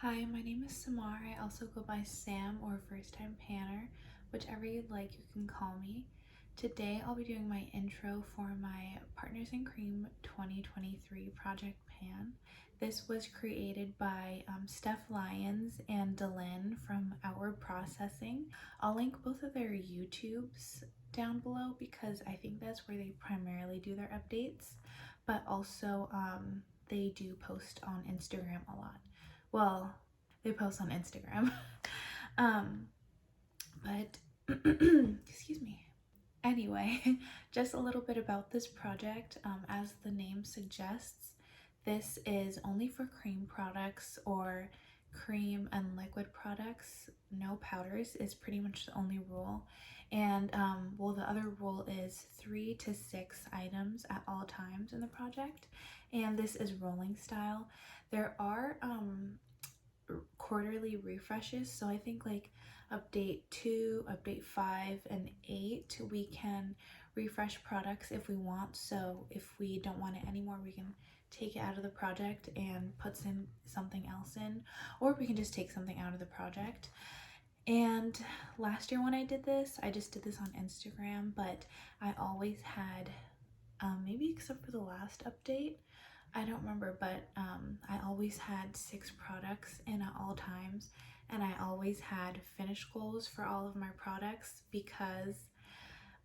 Hi, my name is Samar. I also go by Sam or First Time Panner, whichever you'd like, you can call me. Today I'll be doing my intro for my Partners in Cream 2023 Project Pan. This was created by Steph Lyons and DaLin from Outward Processing. I'll link both of their YouTubes down below because I think that's where they primarily do their updates, but also they do post on Instagram a lot. Well, they post on Instagram. But excuse me. Anyway, just a little bit about this project. As the name suggests, this is only for cream products or cream and liquid products. No powders is pretty much the only rule. And well, the other rule is 3 to 6 items at all times in the project. And this is rolling style. There are quarterly refreshes, so I think like update 2, update 5, and 8 we can refresh products if we want. So if we don't want it anymore, we can take it out of the project and put something else in, or we can just take something out of the project. And last year when I did this, I just did this on Instagram, but I always had maybe except for the last update, I don't remember, but I always had 6 products in at all times, and I always had finish goals for all of my products because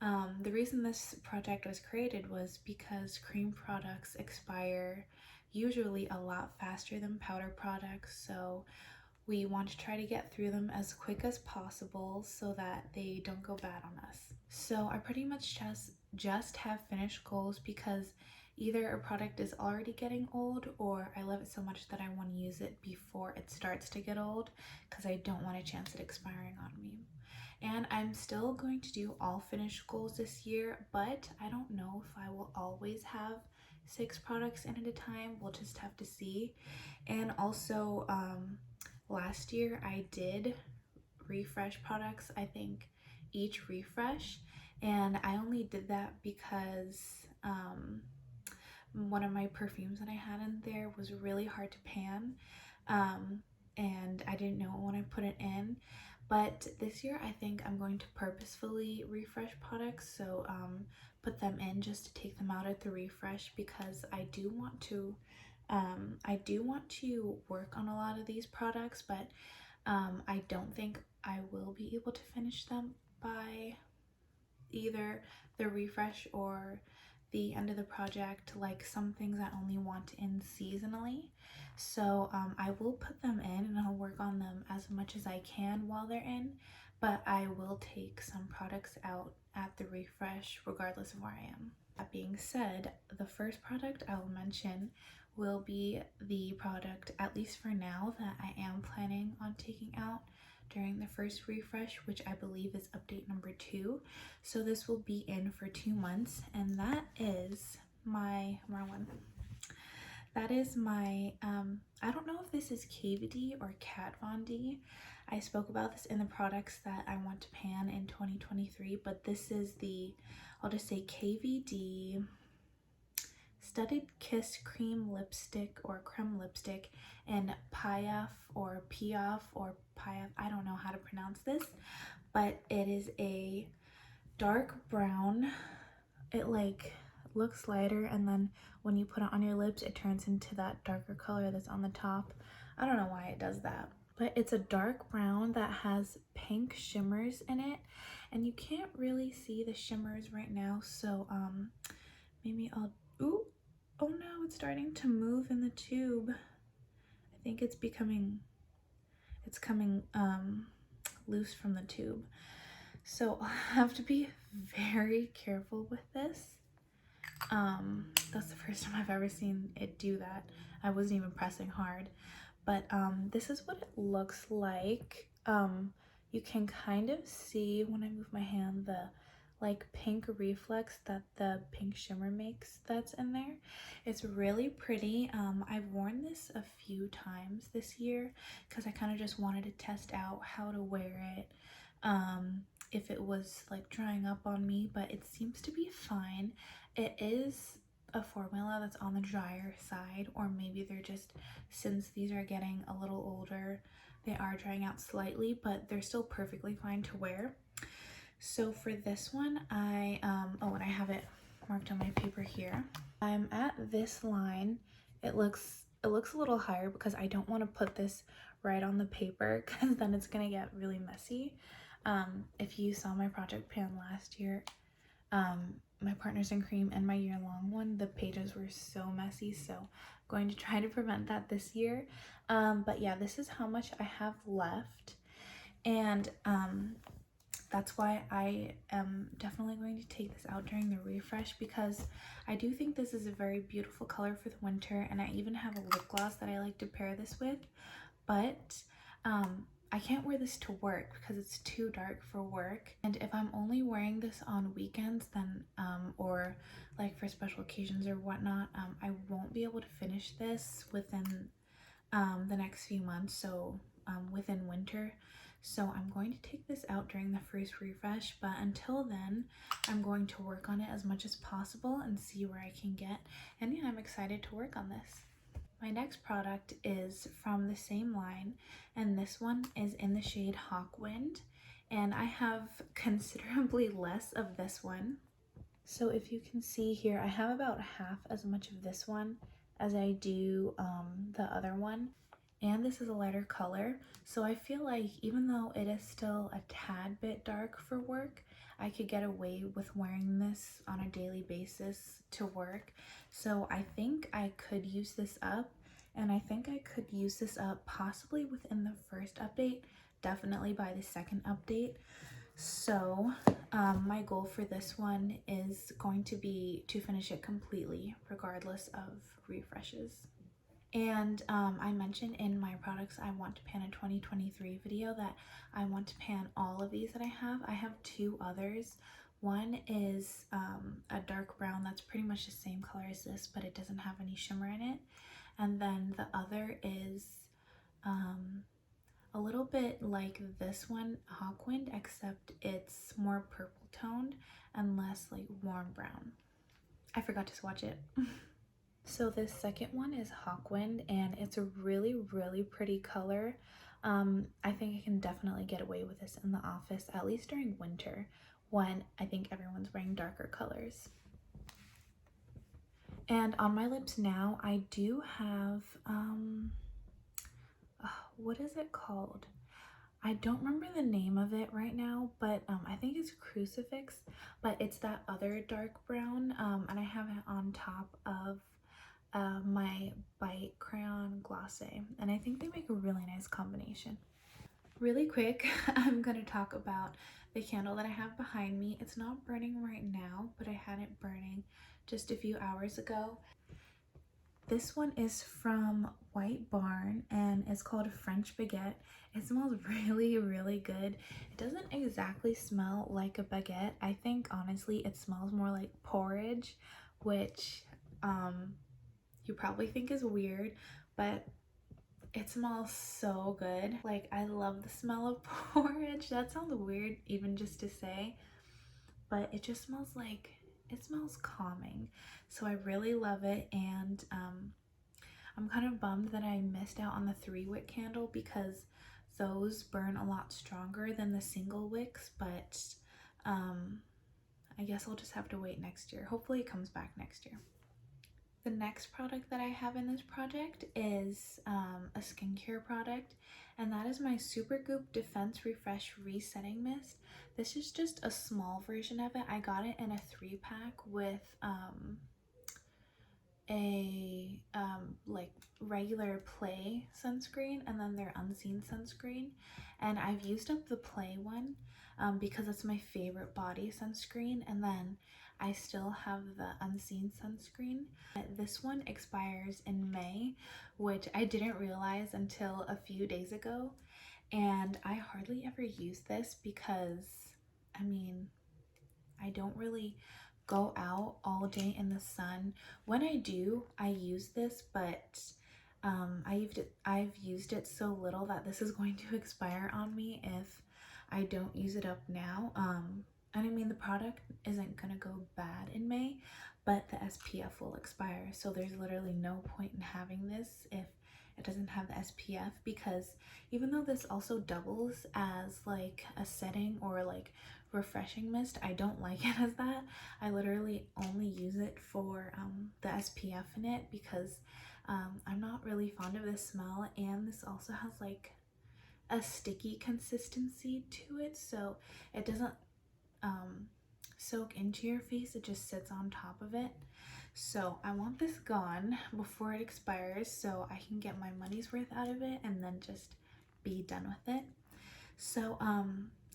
the reason this project was created was because cream products expire usually a lot faster than powder products, so we want to try to get through them as quick as possible so that they don't go bad on us. So I pretty much just have finish goals because either a product is already getting old or I love it so much that I want to use it before it starts to get old because I don't want a chance at expiring on me. And I'm still going to do all finish goals this year, but I don't know if I will always have 6 products in at a time. We'll just have to see. And also last year I did refresh products, I think each refresh, and I only did that because one of my perfumes that I had in there was really hard to pan, and I didn't know when I put it in. But this year I think I'm going to purposefully refresh products, so put them in just to take them out at the refresh because I do want to work on a lot of these products, but I don't think I will be able to finish them by either the refresh or the end of the project, like some things I only want in seasonally. So I will put them in and I'll work on them as much as I can while they're in, but I will take some products out at the refresh regardless of where I am. That being said, the first product I will mention will be the product, at least for now, that I am planning on taking out during the first refresh, which I believe is update number 2. So this will be in for 2 months, and that is my That is my I don't know if this is KVD or Kat Von D. I spoke about this in the products that I want to pan in 2023, but this is the, I'll just say KVD Studded Kiss Créme Lipstick or Creme Lipstick in Piaf or Piaf or Piaf. I don't know how to pronounce this, but it is a dark brown. It like looks lighter, and then when you put it on your lips it turns into that darker color that's on the top. I don't know why it does that, but it's a dark brown that has pink shimmers in it, and you can't really see the shimmers right now, so maybe I'll, ooh, oh no, it's starting to move in the tube. I think it's coming loose from the tube, so I'll have to be very careful with this. That's the first time I've ever seen it do that. I wasn't even pressing hard, but this is what it looks like. You can kind of see when I move my hand the like pink reflex that the pink shimmer makes that's in there. It's really pretty. I've worn this a few times this year because I kind of just wanted to test out how to wear it, if it was like drying up on me, but it seems to be fine. It is a formula that's on the drier side, or maybe they're just, since these are getting a little older, they are drying out slightly, but they're still perfectly fine to wear. So for this one, oh, and I have it marked on my paper here. I'm at this line. It looks a little higher because I don't want to put this right on the paper because then it's gonna get really messy. If you saw my project pan last year, my Partners in Cream and my year-long one, the pages were so messy, so I'm going to try to prevent that this year. But yeah, this is how much I have left, and that's why I am definitely going to take this out during the refresh, because I do think this is a very beautiful color for the winter, and I even have a lip gloss that I like to pair this with, but I can't wear this to work because it's too dark for work. And if I'm only wearing this on weekends, then or like for special occasions or whatnot, I won't be able to finish this within the next few months, so within winter. So I'm going to take this out during the first refresh, but until then I'm going to work on it as much as possible and see where I can get. And yeah, I'm excited to work on this. My next product is from the same line, and this one is in the shade Hawkwind, and I have considerably less of this one. So if you can see here, I have about half as much of this one as I do the other one, and this is a lighter color, so I feel like even though it is still a tad bit dark for work, I could get away with wearing this on a daily basis to work. So I think I could use this up, and I think I could use this up possibly within the first update, definitely by the second update. So my goal for this one is going to be to finish it completely regardless of refreshes. And I mentioned in my products I want to pan in 2023 video that I want to pan all of these that I have. I have two others. One is a dark brown that's pretty much the same color as this, but it doesn't have any shimmer in it. And then the other is a little bit like this one, Hawkwind, except it's more purple toned and less like warm brown. I forgot to swatch it. So this second one is Hawkwind, and it's a really, really pretty color. I think I can definitely get away with this in the office, at least during winter, when I think everyone's wearing darker colors. And on my lips now, I do have, what is it called? I don't remember the name of it right now, but I think it's Crucifix, but it's that other dark brown, and I have it on top of my Bite Crayon Glacé, and I think they make a really nice combination. Really quick, I'm going to talk about the candle that I have behind me. It's not burning right now, but I had it burning just a few hours ago. This one is from White Barn, and it's called French Baguette. It smells really, really good. It doesn't exactly smell like a baguette. I think honestly it smells more like porridge, which you probably think is weird, but it smells so good. Like, I love the smell of porridge. That sounds weird even just to say, but it just smells like, it smells calming. So I really love it, and I'm kind of bummed that I missed out on the 3-wick candle because those burn a lot stronger than the single wicks, but I guess I'll just have to wait next year. Hopefully it comes back next year. The next product that I have in this project is a skincare product, and that is my Supergoop Defense Refresh Resetting Mist. This is just a small version of it. I got it in a 3-pack with a like regular Play sunscreen and then their Unseen sunscreen, and I've used up the Play one because it's my favorite body sunscreen, and then I still have the Unseen sunscreen. This one expires in May, which I didn't realize until a few days ago, and I hardly ever use this because, I mean, I don't really go out all day in the sun. When I do, I use this, but I've used it so little that this is going to expire on me if I don't use it up now. And I mean, the product isn't gonna go bad in May, but the SPF will expire. So there's literally no point in having this if it doesn't have the SPF, because even though this also doubles as like a setting or like refreshing mist, I don't like it as that. I literally only use it for the SPF in it, because I'm not really fond of this smell, and this also has like a sticky consistency to it, so it doesn't soak into your face, it just sits on top of it. So I want this gone before it expires so I can get my money's worth out of it and then just be done with it. So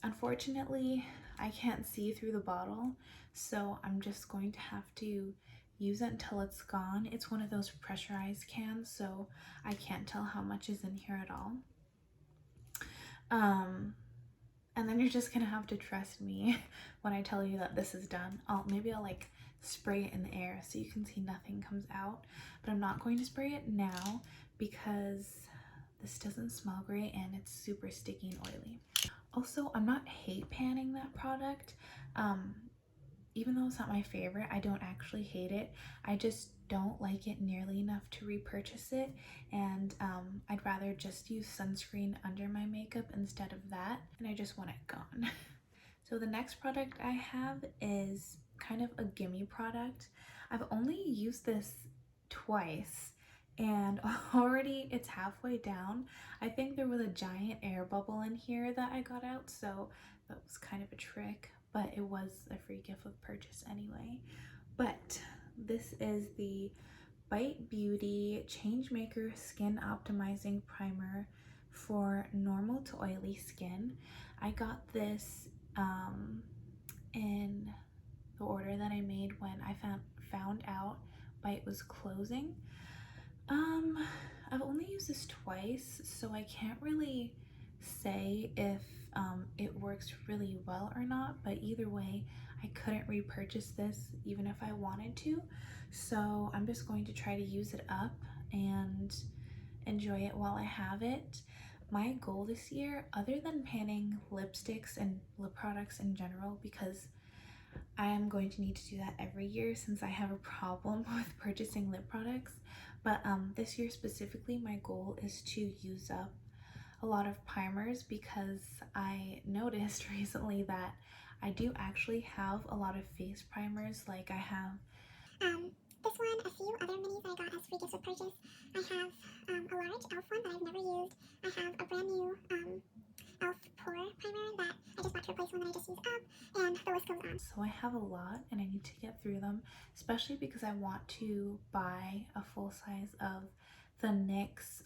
unfortunately I can't see through the bottle, so I'm just going to have to use it until it's gone. It's one of those pressurized cans, so I can't tell how much is in here at all. And then you're just gonna have to trust me when I tell you that this is done. Maybe I'll like spray it in the air so you can see nothing comes out, but I'm not going to spray it now because this doesn't smell great and it's super sticky and oily. Also, I'm not hate panning that product. Even though it's not my favorite, I don't actually hate it. I just don't like it nearly enough to repurchase it, and I'd rather just use sunscreen under my makeup instead of that, and I just want it gone. So the next product I have is kind of a gimme product. I've only used this twice and already it's halfway down. I think there was a giant air bubble in here that I got out, so that was kind of a trick, but it was a free gift with purchase anyway. But this is the Bite Beauty Changemaker Skin Optimizing Primer for normal to oily skin. I got this in the order that I made when I found out Bite was closing. I've only used this twice, so I can't really say if it works really well or not, but either way I couldn't repurchase this even if I wanted to, so I'm just going to try to use it up and enjoy it while I have it. My goal this year, other than panning lipsticks and lip products in general, because I am going to need to do that every year since I have a problem with purchasing lip products, but this year specifically my goal is to use up a lot of primers, because I noticed recently that I do actually have a lot of face primers. Like I have this one, a few other minis that I got as free gifts with purchase. I have a large e.l.f. one that I've never used. I have a brand new e.l.f. pore primer that I just bought to replace one that I just used up, and the list goes on. So I have a lot and I need to get through them, especially because I want to buy a full size of the NYX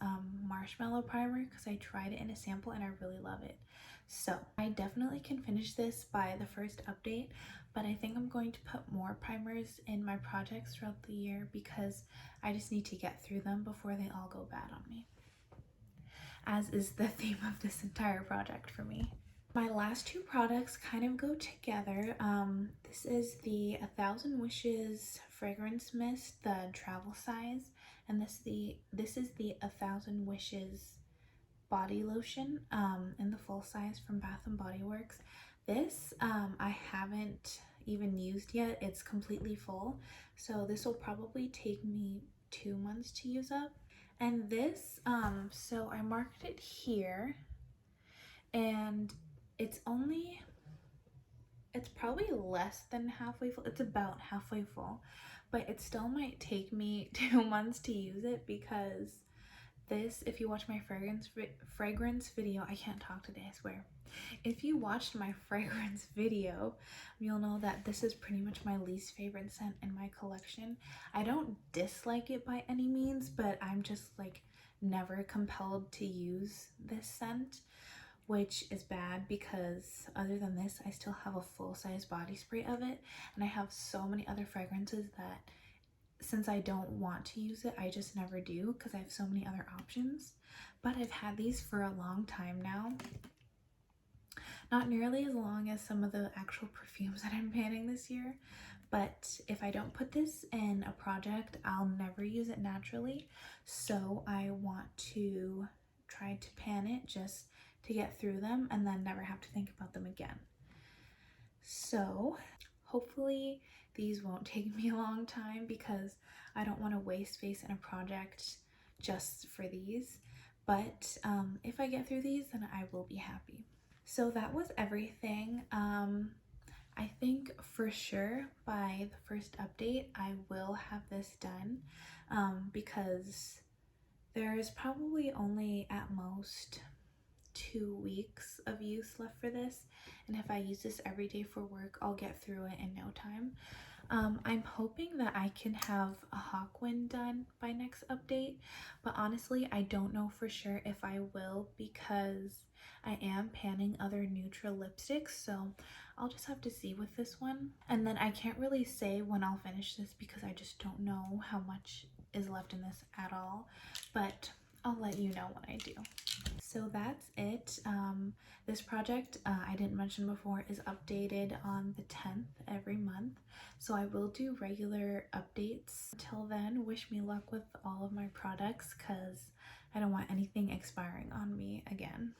marshmallow primer, because I tried it in a sample and I really love it. So I definitely can finish this by the first update, but I think I'm going to put more primers in my projects throughout the year because I just need to get through them before they all go bad on me, as is the theme of this entire project for me. My last two products kind of go together. This is the 1000 Wishes fragrance mist, the travel size, and this is the 1000 Wishes body lotion in the full size from Bath and Body Works. This I haven't even used yet. It's completely full, so this will probably take me 2 months to use up. And this so I marked it here, and it's probably less than halfway full. It's about halfway full, but it still might take me 2 months to use it, because this, if you watch my fragrance video, I can't talk today, I swear. If you watched my fragrance video, you'll know that this is pretty much my least favorite scent in my collection. I don't dislike it by any means, but I'm just like never compelled to use this scent, which is bad because other than this, I still have a full-size body spray of it, and I have so many other fragrances that since I don't want to use it, I just never do because I have so many other options. But I've had these for a long time now. Not nearly as long as some of the actual perfumes that I'm panning this year, but if I don't put this in a project, I'll never use it naturally. So I want to try to pan it just to get through them and then never have to think about them again. So Hopefully these won't take me a long time because I don't want to waste space in a project just for these. But if I get through these, then I will be happy. So that was everything. I think for sure by the first update I will have this done, because there is probably only at most 2 weeks of use left for this, and if I use this every day for work, I'll get through it in no time. I'm hoping that I can have a Hawkwind done by next update, but honestly I don't know for sure if I will because I am panning other neutral lipsticks, so I'll just have to see with this one. And then I can't really say when I'll finish this because I just don't know how much is left in this at all, but I'll let you know when I do. So that's it. This project, I didn't mention before, is updated on the 10th every month. So I will do regular updates. Until then, wish me luck with all of my products because I don't want anything expiring on me again.